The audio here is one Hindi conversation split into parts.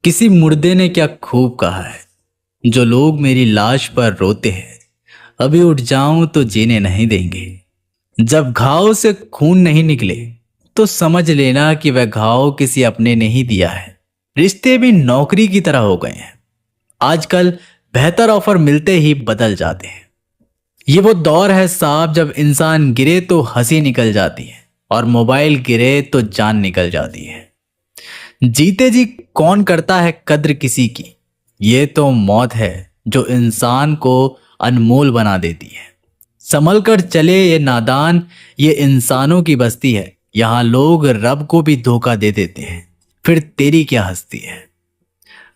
किसी मुर्दे ने क्या खूब कहा है, जो लोग मेरी लाश पर रोते हैं, अभी उठ जाऊं तो जीने नहीं देंगे। जब घाव से खून नहीं निकले तो समझ लेना कि वह घाव किसी अपने ने ही दिया है। रिश्ते भी नौकरी की तरह हो गए हैं। आजकल बेहतर ऑफर मिलते ही बदल जाते हैं। ये वो दौर है साहब, जब इंसान गिरे तो हंसी निकल जाती है और मोबाइल गिरे तो जान निकल जाती है। जीते जी कौन करता है कद्र किसी की। ये तो मौत है जो इंसान को अनमोल बना देती है। संभल कर चले ये नादान, ये इंसानों की बस्ती है। यहाँ लोग रब को भी धोखा दे देते हैं, फिर तेरी क्या हस्ती है।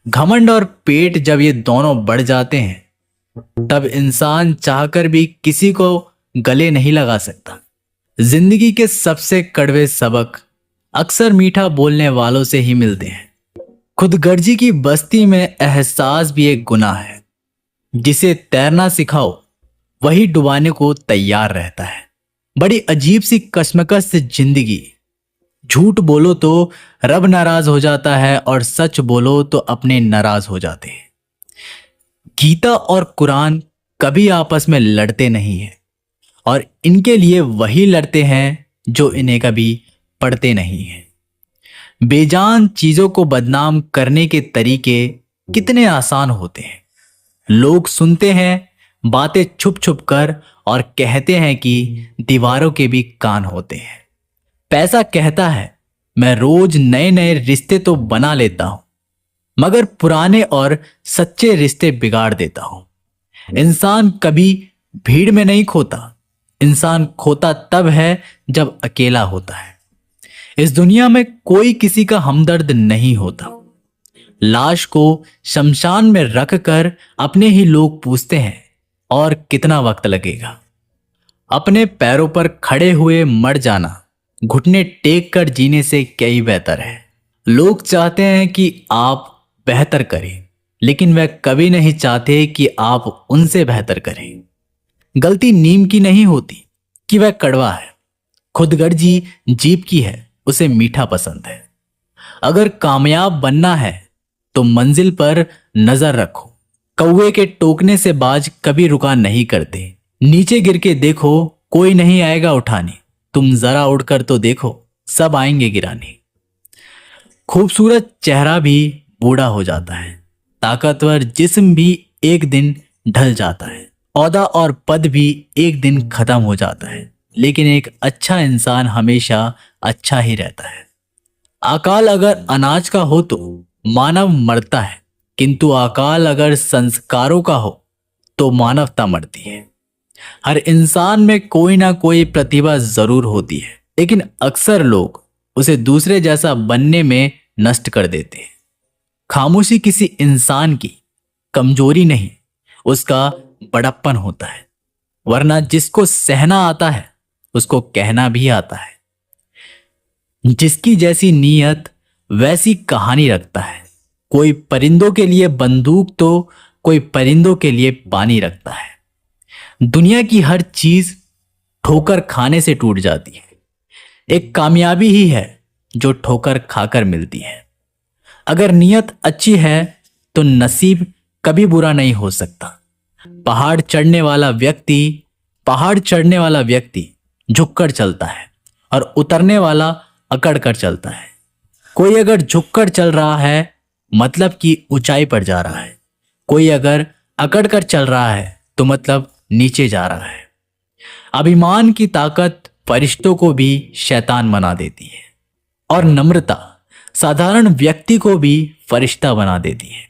घमंड और पेट जब ये दोनों बढ़ जाते हैं, तब इंसान चाहकर भी किसी को गले नहीं लगा सकता। जिंदगी के सबसे कड़वे सबक अक्सर मीठा बोलने वालों से ही मिलते हैं। खुदगर्जी की बस्ती में एहसास भी एक गुनाह है। जिसे तैरना सिखाओ वही डुबाने को तैयार रहता है। बड़ी अजीब सी कश्मकश से जिंदगी। झूठ बोलो तो रब नाराज हो जाता है और सच बोलो तो अपने नाराज हो जाते हैं। गीता और कुरान कभी आपस में लड़ते नहीं हैं, और इनके लिए वही लड़ते हैं जो इन्हें कभी पढ़ते नहीं हैं। बेजान चीजों को बदनाम करने के तरीके कितने आसान होते हैं। लोग सुनते हैं बातें छुप छुप कर और कहते हैं कि दीवारों के भी कान होते हैं। पैसा कहता है मैं रोज नए नए रिश्ते तो बना लेता हूं, मगर पुराने और सच्चे रिश्ते बिगाड़ देता हूं। इंसान कभी भीड़ में नहीं खोता। इंसान खोता तब है जब अकेला होता है। इस दुनिया में कोई किसी का हमदर्द नहीं होता। लाश को शमशान में रखकर अपने ही लोग पूछते हैं और कितना वक्त लगेगा। अपने पैरों पर खड़े हुए मर जाना घुटने टेक कर जीने से कई बेहतर है। लोग चाहते हैं कि आप बेहतर करें, लेकिन वह कभी नहीं चाहते कि आप उनसे बेहतर करें। गलती नीम की नहीं होती कि वह कड़वा है। खुदगर्जी जीभ की है, उसे मीठा पसंद है। अगर कामयाब बनना है तो मंजिल पर नजर रखो। कौवे के टोकने से बाज कभी रुका नहीं करते। नीचे गिर के देखो, कोई नहीं आएगा उठाने। तुम जरा उड़कर तो देखो, सब आएंगे गिराने। खूबसूरत चेहरा भी बूढ़ा हो जाता है। ताकतवर जिस्म भी एक दिन ढल जाता है। औहदा और पद भी एक दिन खत्म हो जाता है, लेकिन एक अच्छा इंसान हमेशा अच्छा ही रहता है। अकाल अगर अनाज का हो तो मानव मरता है, किंतु अकाल अगर संस्कारों का हो तो मानवता मरती है। हर इंसान में कोई ना कोई प्रतिभा जरूर होती है, लेकिन अक्सर लोग उसे दूसरे जैसा बनने में नष्ट कर देते हैं। खामोशी किसी इंसान की कमजोरी नहीं, उसका बड़प्पन होता है। वरना जिसको सहना आता है उसको कहना भी आता है। जिसकी जैसी नीयत वैसी कहानी रखता है। कोई परिंदों के लिए बंदूक तो कोई परिंदों के लिए पानी रखता है। दुनिया की हर चीज ठोकर खाने से टूट जाती है। एक कामयाबी ही है जो ठोकर खाकर मिलती है। अगर नीयत अच्छी है तो नसीब कभी बुरा नहीं हो सकता। पहाड़ चढ़ने वाला व्यक्ति झुककर चलता है और उतरने वाला अकड़ कर चलता है। कोई अगर झुककर चल रहा है मतलब कि ऊंचाई पर जा रहा है। कोई अगर अकड़ कर चल रहा है तो मतलब नीचे जा रहा है। अभिमान की ताकत फरिश्तों को भी शैतान बना देती है, और नम्रता साधारण व्यक्ति को भी फरिश्ता बना देती है।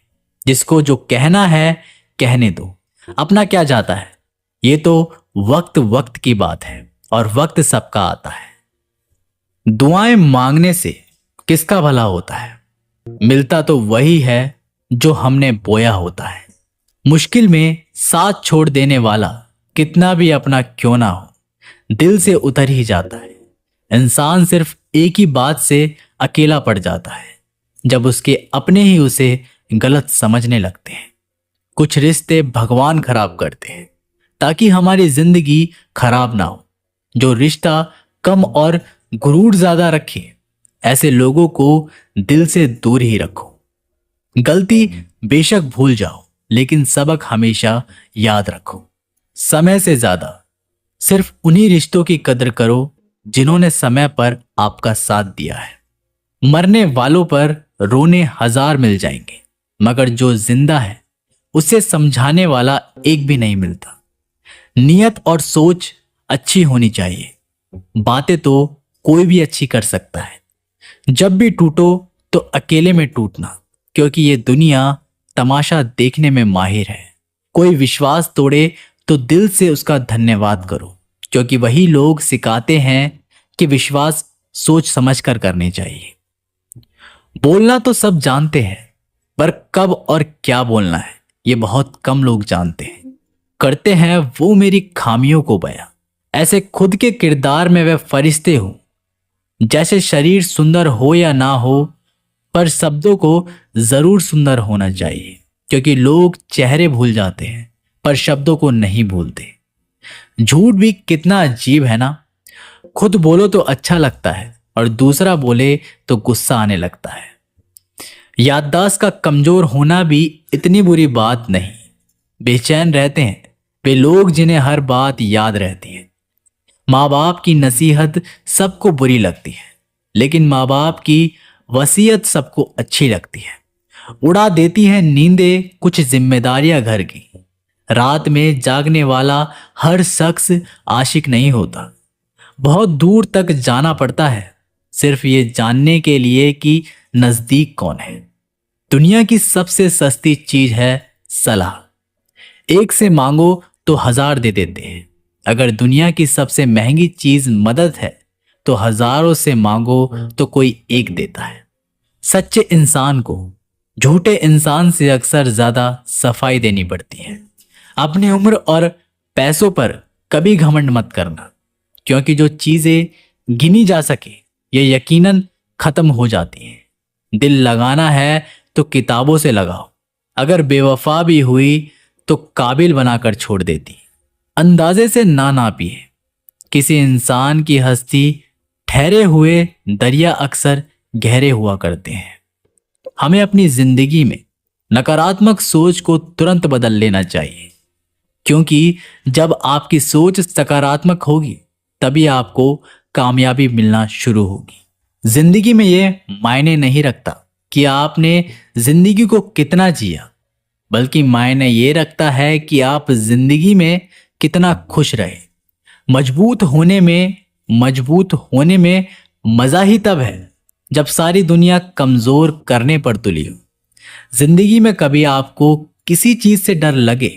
जिसको जो कहना है कहने दो, अपना क्या जाता है। ये तो वक्त वक्त की बात है और वक्त सबका आता है। दुआएं मांगने से किसका भला होता है। मिलता तो वही है जो हमने बोया होता है। मुश्किल में साथ छोड़ देने वाला कितना भी अपना क्यों ना हो, दिल से उतर ही जाता है। इंसान सिर्फ एक ही बात से अकेला पड़ जाता है, जब उसके अपने ही उसे गलत समझने लगते हैं। कुछ रिश्ते भगवान खराब करते हैं ताकि हमारी जिंदगी खराब ना हो। जो रिश्ता कम और गुरूर ज्यादा रखे, ऐसे लोगों को दिल से दूर ही रखो। गलती बेशक भूल जाओ, लेकिन सबक हमेशा याद रखो। समय से ज्यादा सिर्फ उन्हीं रिश्तों की कदर करो जिन्होंने समय पर आपका साथ दिया है। मरने वालों पर रोने हजार मिल जाएंगे, मगर जो जिंदा है उसे समझाने वाला एक भी नहीं मिलता। नियत और सोच अच्छी होनी चाहिए। बातें तो कोई भी अच्छी कर सकता है। जब भी टूटो तो अकेले में टूटना, क्योंकि ये दुनिया तमाशा देखने में माहिर है। कोई विश्वास तोड़े तो दिल से उसका धन्यवाद करो, क्योंकि वही लोग सिखाते हैं कि विश्वास सोच समझ कर करने चाहिए। बोलना तो सब जानते हैं, पर कब और क्या बोलना है ये बहुत कम लोग जानते हैं। करते हैं वो मेरी खामियों को बयां, ऐसे खुद के किरदार में वे फरिश्ते हो। जैसे शरीर सुंदर हो या ना हो, पर शब्दों को जरूर सुंदर होना चाहिए, क्योंकि लोग चेहरे भूल जाते हैं पर शब्दों को नहीं भूलते। झूठ भी कितना अजीब है ना। खुद बोलो तो अच्छा लगता है और दूसरा बोले तो गुस्सा आने लगता है। याददाश्त का कमजोर होना भी इतनी बुरी बात नहीं। बेचैन रहते हैं वे लोग जिन्हें हर बात याद रहती है। माँ बाप की नसीहत सबको बुरी लगती है, लेकिन माँ बाप की वसीयत सबको अच्छी लगती है। उड़ा देती है नींदें कुछ जिम्मेदारियां घर की। रात में जागने वाला हर शख्स आशिक नहीं होता। बहुत दूर तक जाना पड़ता है सिर्फ ये जानने के लिए कि नजदीक कौन है। दुनिया की सबसे सस्ती चीज है सलाह। एक से मांगो तो हजार दे देते हैं। अगर दुनिया की सबसे महंगी चीज मदद है तो हजारों से मांगो तो कोई एक देता है। सच्चे इंसान को झूठे इंसान से अक्सर ज्यादा सफाई देनी पड़ती है। अपनी उम्र और पैसों पर कभी घमंड मत करना, क्योंकि जो चीजें गिनी जा सके ये यकीनन खत्म हो जाती हैं। दिल लगाना है तो किताबों से लगाओ। अगर बेवफा भी हुई तो काबिल बनाकर छोड़ देती। अंदाजे से ना नापिए किसी इंसान की हस्ती। ठहरे हुए दरिया अक्सर गहरे हुआ करते हैं। हमें अपनी जिंदगी में नकारात्मक सोच को तुरंत बदल लेना चाहिए, क्योंकि जब आपकी सोच सकारात्मक होगी तभी आपको कामयाबी मिलना शुरू होगी। जिंदगी में यह मायने नहीं रखता कि आपने जिंदगी को कितना जिया, बल्कि मायने ये रखता है कि आप जिंदगी में कितना खुश रहे। मजबूत होने में मजा ही तब है जब सारी दुनिया कमजोर करने पर तुली हो। जिंदगी में कभी आपको किसी चीज से डर लगे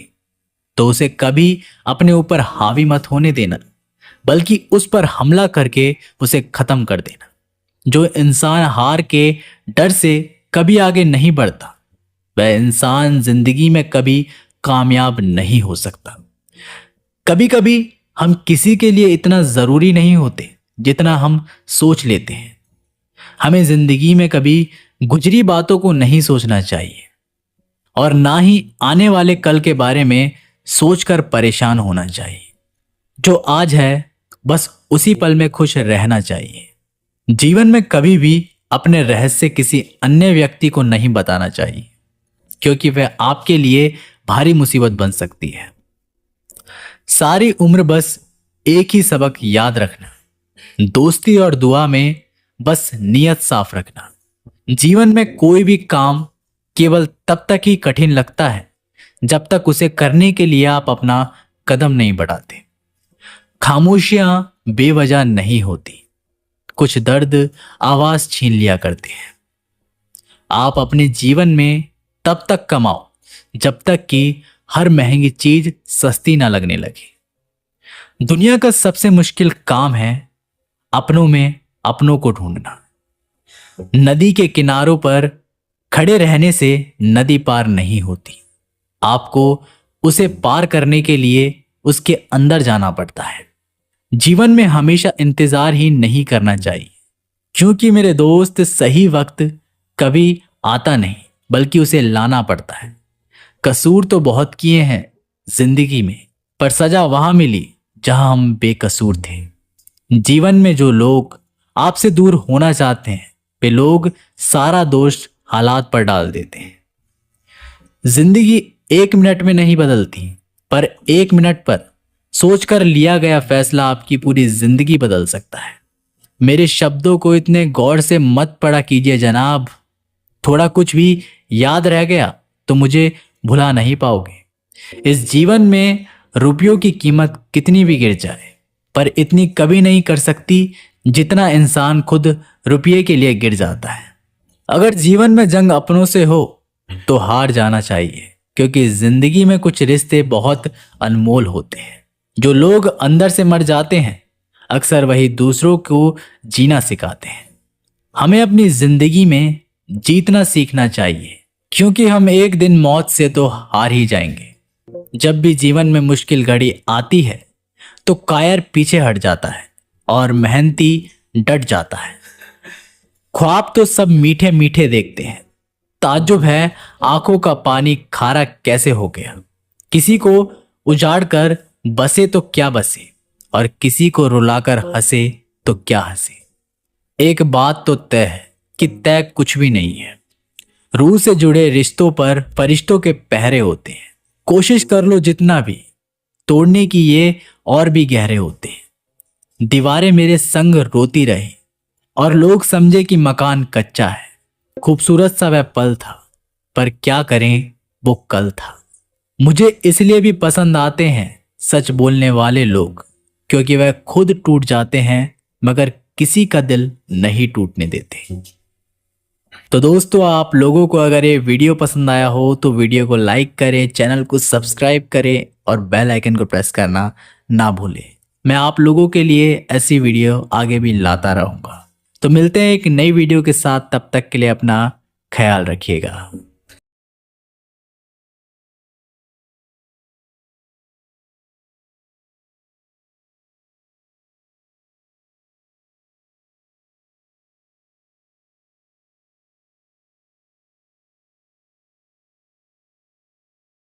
तो उसे कभी अपने ऊपर हावी मत होने देना, बल्कि उस पर हमला करके उसे खत्म कर देना। जो इंसान हार के डर से कभी आगे नहीं बढ़ता वह इंसान जिंदगी में कभी कामयाब नहीं हो सकता। कभी कभी हम किसी के लिए इतना जरूरी नहीं होते जितना हम सोच लेते हैं। हमें जिंदगी में कभी गुजरी बातों को नहीं सोचना चाहिए और ना ही आने वाले कल के बारे में सोचकर परेशान होना चाहिए। जो आज है बस उसी पल में खुश रहना चाहिए। जीवन में कभी भी अपने रहस्य किसी अन्य व्यक्ति को नहीं बताना चाहिए, क्योंकि वह आपके लिए भारी मुसीबत बन सकती है। सारी उम्र बस एक ही सबक याद रखना, दोस्ती और दुआ में बस नियत साफ रखना। जीवन में कोई भी काम केवल तब तक ही कठिन लगता है जब तक उसे करने के लिए आप अपना कदम नहीं बढ़ाते। खामोशियां बेवजह नहीं होती, कुछ दर्द आवाज छीन लिया करते हैं। आप अपने जीवन में तब तक कमाओ जब तक कि हर महंगी चीज सस्ती ना लगने लगे। दुनिया का सबसे मुश्किल काम है अपनों में अपनों को ढूंढना। नदी के किनारों पर खड़े रहने से नदी पार नहीं होती। आपको उसे पार करने के लिए उसके अंदर जाना पड़ता है। जीवन में हमेशा इंतजार ही नहीं करना चाहिए, क्योंकि मेरे दोस्त सही वक्त कभी आता नहीं बल्कि उसे लाना पड़ता है। कसूर तो बहुत किए हैं जिंदगी में, पर सजा वहां मिली जहां हम बेकसूर थे। जीवन में जो लोग आपसे दूर होना चाहते हैं वे लोग सारा दोष हालात पर डाल देते हैं। जिंदगी 1 मिनट में नहीं बदलती, पर 1 मिनट पर सोचकर लिया गया फैसला आपकी पूरी जिंदगी बदल सकता है। मेरे शब्दों को इतने गौर से मत पढ़ा कीजिए जनाब। थोड़ा कुछ भी याद रह गया तो मुझे भुला नहीं पाओगे। इस जीवन में रुपयों की कीमत कितनी भी गिर जाए, पर इतनी कभी नहीं कर सकती जितना इंसान खुद रुपये के लिए गिर जाता है। अगर जीवन में जंग अपनों से हो तो हार जाना चाहिए, क्योंकि जिंदगी में कुछ रिश्ते बहुत अनमोल होते हैं। जो लोग अंदर से मर जाते हैं, अक्सर वही दूसरों को जीना सिखाते हैं। हमें अपनी जिंदगी में जीतना सीखना चाहिए, क्योंकि हम एक दिन मौत से तो हार ही जाएंगे। जब भी जीवन में मुश्किल घड़ी आती है तो कायर पीछे हट जाता है और मेहनती डट जाता है। ख्वाब तो सब मीठे मीठे देखते हैं, ताज्जुब है आंखों का पानी खारा कैसे हो गया। किसी को उजाड़ कर बसे तो क्या बसे, और किसी को रुलाकर हंसे तो क्या हंसे। एक बात तो तय है कि तय कुछ भी नहीं है। रूह से जुड़े रिश्तों पर फरिश्तों के पहरे होते हैं। कोशिश कर लो जितना भी, तोड़ने की ये और भी गहरे होते हैं। दीवारें मेरे संग रोती रही और लोग समझे कि मकान कच्चा है। खूबसूरत सा वह पल था, पर क्या करें वो कल था। मुझे इसलिए भी पसंद आते हैं सच बोलने वाले लोग, क्योंकि वह खुद टूट जाते हैं मगर किसी का दिल नहीं टूटने देते। तो दोस्तों, आप लोगों को अगर ये वीडियो पसंद आया हो तो वीडियो को लाइक करें, चैनल को सब्सक्राइब करें और बेल आइकन को प्रेस करना ना भूलें। मैं आप लोगों के लिए ऐसी वीडियो आगे भी लाता रहूंगा। तो मिलते हैं एक नई वीडियो के साथ, तब तक के लिए अपना ख्याल रखिएगा।